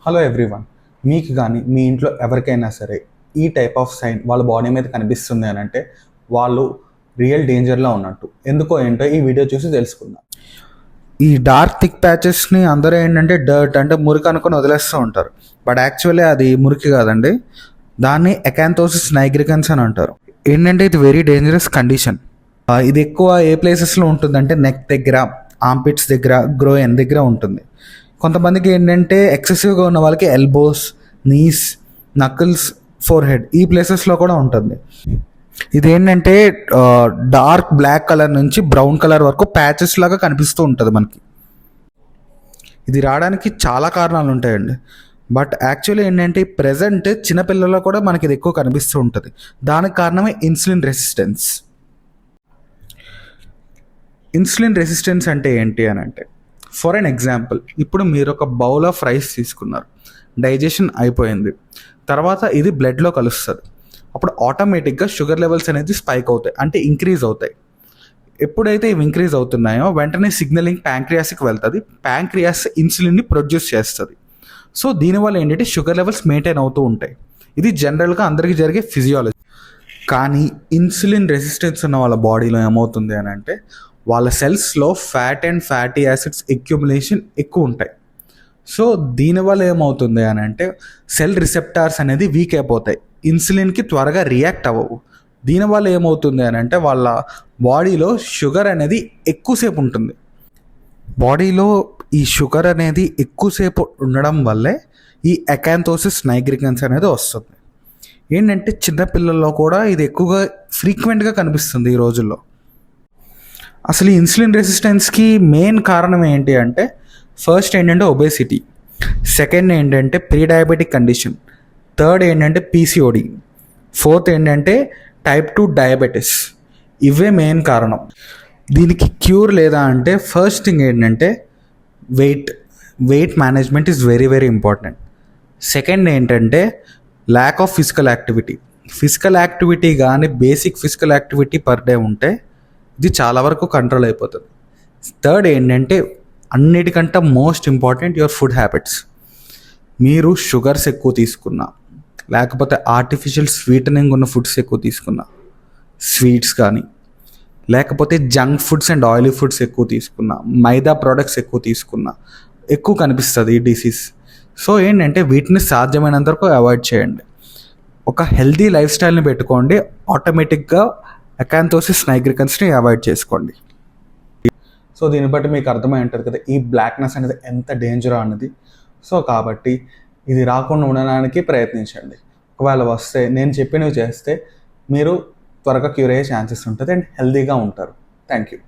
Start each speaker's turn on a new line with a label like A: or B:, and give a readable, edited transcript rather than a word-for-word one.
A: Hello everyone, మీకు కానీ మీ ఇంట్లో ఎవరికైనా సరే ఈ టైప్ ఆఫ్ సైన్ వాళ్ళ బాడీ మీద కనిపిస్తుంది అని అంటే వాళ్ళు రియల్ డేంజర్లో ఉన్నట్టు. ఎందుకో ఏంటో ఈ వీడియో చూసి తెలుసుకుందాం. ఈ డార్క్ థిక్ ప్యాచెస్ని అందరూ ఏంటంటే డర్ట్ అంటే మురికి అనుకుని వదిలేస్తూ ఉంటారు. బట్ యాక్చువల్లీ అది మురికి కాదండి, దాన్ని ఎకాంతోసిస్ నైగ్రికన్స్ అని అంటారు. ఏంటంటే ఇది వెరీ డేంజరస్ కండిషన్. ఇది ఎక్కువ ఏ ప్లేసెస్లో ఉంటుందంటే నెక్ దగ్గర, ఆర్ంపిట్స్ దగ్గర, గ్రోయన్ దగ్గర ఉంటుంది. కొంతమందికి ఏంటంటే ఎక్సెసివ్గా ఉన్న వాళ్ళకి elbows, knees, knuckles, forehead ఈ ప్లేసెస్లో కూడా ఉంటుంది. ఇదేంటంటే డార్క్ బ్లాక్ కలర్ నుంచి బ్రౌన్ కలర్ వరకు ప్యాచెస్ లాగా కనిపిస్తూ ఉంటుంది మనకి. ఇది రావడానికి చాలా కారణాలు ఉంటాయండి. బట్ యాక్చువల్లీ ఏంటంటే ప్రెజెంట్ చిన్నపిల్లల్లో కూడా మనకి ఇది ఎక్కువ కనిపిస్తూ ఉంటుంది. దానికి కారణమే ఇన్సులిన్ రెసిస్టెన్స్. ఇన్సులిన్ రెసిస్టెన్స్ అంటే ఏంటి అని అంటే, ఫర్ అన్ ఎగ్జాంపుల్, ఇప్పుడు మీరు ఒక బౌల్ ఆఫ్ రైస్ తీసుకున్నారు, డైజెషన్ అయిపోయింది, తర్వాత ఇది బ్లడ్లో కలుస్తుంది. అప్పుడు ఆటోమేటిక్గా షుగర్ లెవెల్స్ అనేది స్పైక్ అవుతాయి, అంటే ఇంక్రీజ్ అవుతాయి. ఎప్పుడైతే ఇవి ఇంక్రీజ్ అవుతున్నాయో వెంటనే సిగ్నలింగ్ ప్యాంక్రియాస్కి వెళ్తుంది. ప్యాంక్రియాస్ ఇన్సులిన్ని ప్రొడ్యూస్ చేస్తుంది. సో దీనివల్ల ఏంటంటే షుగర్ లెవెల్స్ మెయింటైన్ అవుతూ ఉంటాయి. ఇది జనరల్గా అందరికీ జరిగే ఫిజియాలజీ. కానీ ఇన్సులిన్ రెసిస్టెన్స్ ఉన్న వాళ్ళ బాడీలో ఏమవుతుంది అని అంటే, వాళ్ళ సెల్స్లో fat and fatty acids accumulation ఎక్కువ ఉంటాయి. సో దీనివల్ల ఏమవుతుంది అని అంటే సెల్ రిసెప్టార్స్ అనేది వీక్ అయిపోతాయి, ఇన్సులిన్కి త్వరగా రియాక్ట్ అవ్వవు. దీనివల్ల ఏమవుతుంది అని అంటే వాళ్ళ బాడీలో షుగర్ అనేది ఎక్కువసేపు ఉంటుంది. బాడీలో ఈ షుగర్ అనేది ఎక్కువసేపు ఉండడం వల్లే ఈ ఎకాంతోసిస్ నైగ్రికన్స్ అనేది వస్తుంది. ఏంటంటే చిన్నపిల్లల్లో కూడా ఇది ఎక్కువగా ఫ్రీక్వెంట్గా కనిపిస్తుంది ఈ రోజుల్లో. అసలు ఈ ఇన్సులిన్ రెసిస్టెన్స్కి మెయిన్ కారణం ఏంటి అంటే, ఫస్ట్ ఏంటంటే ఒబేసిటీ, సెకండ్ ఏంటంటే ప్రీ డయాబెటిక్ కండిషన్, థర్డ్ ఏంటంటే పీసీఓడి, ఫోర్త్ ఏంటంటే టైప్ 2 డయాబెటీస్. ఇవే మెయిన్ కారణం. దీనికి క్యూర్ లేదా అంటే ఫస్ట్ థింగ్ ఏంటంటే weight management is very very important. Second ఏంటంటే ల్యాక్ ఆఫ్ ఫిజికల్ యాక్టివిటీ కానీ basic physical activity per day ఉంటే ఇది చాలా వరకు కంట్రోల్ అయిపోతుంది. థర్డ్ ఏంటంటే అన్నిటికంటే most important your food habits. మీరు షుగర్స్ ఎక్కువ తీసుకున్నా, లేకపోతే ఆర్టిఫిషియల్ స్వీటనింగ్ ఉన్న ఫుడ్స్ ఎక్కువ తీసుకున్నా, స్వీట్స్ కానీ, లేకపోతే junk foods and oily foods ఎక్కువ తీసుకున్నా, మైదా ప్రోడక్ట్స్ ఎక్కువ తీసుకున్నా ఎక్కువ కనిపిస్తుంది ఈ డిసీజ్. సో ఏంటంటే వీటిని సాధ్యమైనంత వరకు అవాయిడ్ చేయండి. ఒక హెల్తీ లైఫ్ స్టైల్ని పెట్టుకోండి, ఆటోమేటిక్గా ఎకాంతోసిస్ నైగ్రికన్స్ని అవాయిడ్ చేసుకోండి. సో దీన్ని బట్టి మీకు అర్థమై ఉంటుంది కదా ఈ బ్లాక్నెస్ అనేది ఎంత డేంజర్ అన్నది. సో కాబట్టి ఇది రాకుండా ఉండడానికి ప్రయత్నించండి. ఒకవేళ వస్తే నేను చెప్పినవి చేస్తే మీరు త్వరగా క్యూర్ అయ్యే ఛాన్సెస్ ఉంటుంది అండ్ హెల్తీగా ఉంటారు. Thank you.